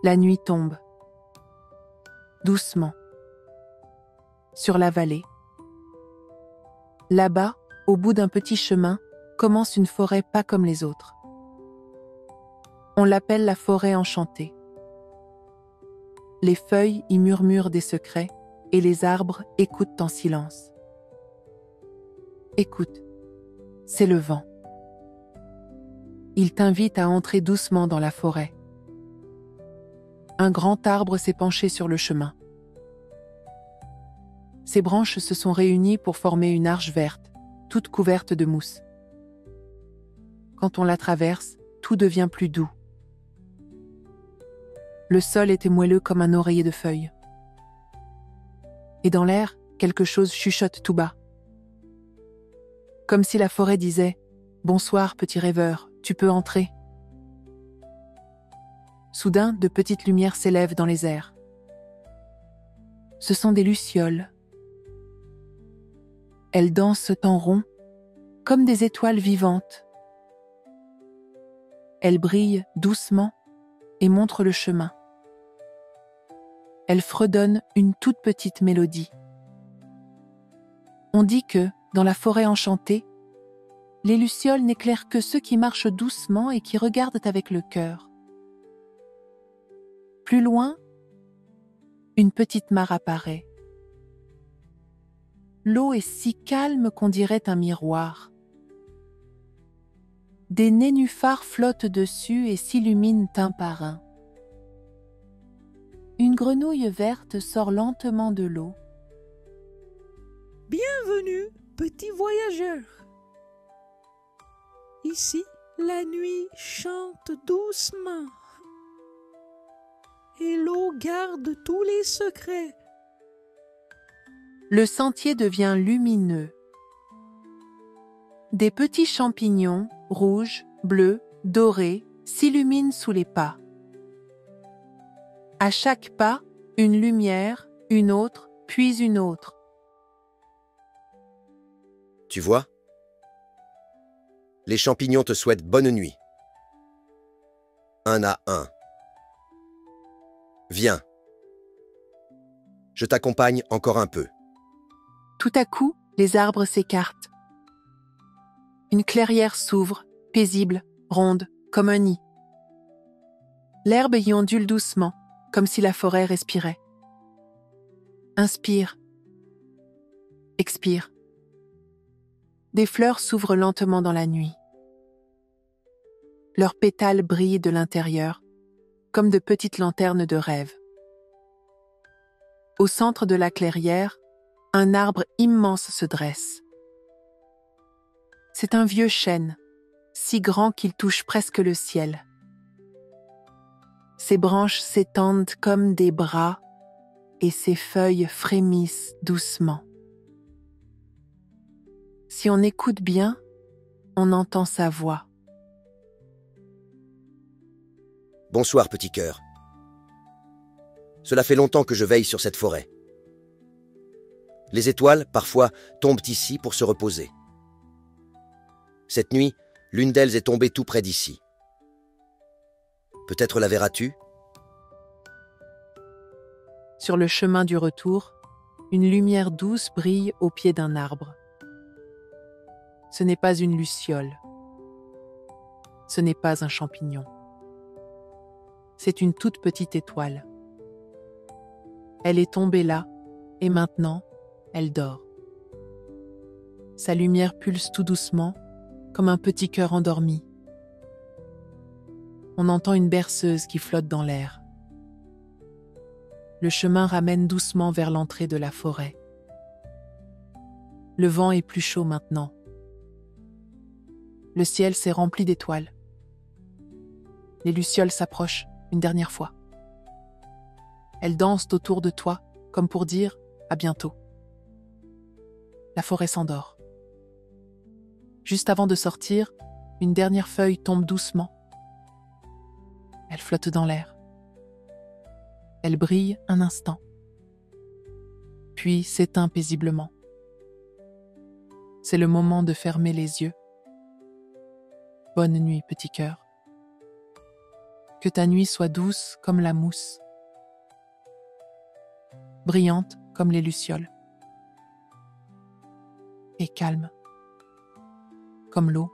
La nuit tombe, doucement, sur la vallée. Là-bas, au bout d'un petit chemin, commence une forêt pas comme les autres. On l'appelle la forêt enchantée. Les feuilles y murmurent des secrets et les arbres écoutent en silence. Écoute, c'est le vent. Il t'invite à entrer doucement dans la forêt. Un grand arbre s'est penché sur le chemin. Ses branches se sont réunies pour former une arche verte, toute couverte de mousse. Quand on la traverse, tout devient plus doux. Le sol était moelleux comme un oreiller de feuilles. Et dans l'air, quelque chose chuchote tout bas. Comme si la forêt disait « Bonsoir, petit rêveur, tu peux entrer ». Soudain, de petites lumières s'élèvent dans les airs. Ce sont des lucioles. Elles dansent en rond, comme des étoiles vivantes. Elles brillent doucement et montrent le chemin. Elles fredonnent une toute petite mélodie. On dit que, dans la forêt enchantée, les lucioles n'éclairent que ceux qui marchent doucement et qui regardent avec le cœur. Plus loin, une petite mare apparaît. L'eau est si calme qu'on dirait un miroir. Des nénuphars flottent dessus et s'illuminent un par un. Une grenouille verte sort lentement de l'eau. Bienvenue, petit voyageur. Ici, la nuit chante doucement. Et l'eau garde tous les secrets. Le sentier devient lumineux. Des petits champignons, rouges, bleus, dorés, s'illuminent sous les pas. À chaque pas, une lumière, une autre, puis une autre. Tu vois? Les champignons te souhaitent bonne nuit. Un à un. Viens. Je t'accompagne encore un peu. Tout à coup, les arbres s'écartent. Une clairière s'ouvre, paisible, ronde, comme un nid. L'herbe y ondule doucement, comme si la forêt respirait. Inspire. Expire. Des fleurs s'ouvrent lentement dans la nuit. Leurs pétales brillent de l'intérieur, comme de petites lanternes de rêve. Au centre de la clairière, un arbre immense se dresse. C'est un vieux chêne, si grand qu'il touche presque le ciel. Ses branches s'étendent comme des bras et ses feuilles frémissent doucement. Si on écoute bien, on entend sa voix. Bonsoir, petit cœur. Cela fait longtemps que je veille sur cette forêt. Les étoiles, parfois, tombent ici pour se reposer. Cette nuit, l'une d'elles est tombée tout près d'ici. Peut-être la verras-tu? Sur le chemin du retour, une lumière douce brille au pied d'un arbre. Ce n'est pas une luciole. Ce n'est pas un champignon. C'est une toute petite étoile. Elle est tombée là, et maintenant, elle dort. Sa lumière pulse tout doucement, comme un petit cœur endormi. On entend une berceuse qui flotte dans l'air. Le chemin ramène doucement vers l'entrée de la forêt. Le vent est plus chaud maintenant. Le ciel s'est rempli d'étoiles. Les lucioles s'approchent une dernière fois. Elles dansent autour de toi, comme pour dire « à bientôt ». La forêt s'endort. Juste avant de sortir, une dernière feuille tombe doucement. Elle flotte dans l'air. Elle brille un instant, puis s'éteint paisiblement. C'est le moment de fermer les yeux. Bonne nuit, petit cœur. Que ta nuit soit douce comme la mousse, brillante comme les lucioles, et calme comme l'eau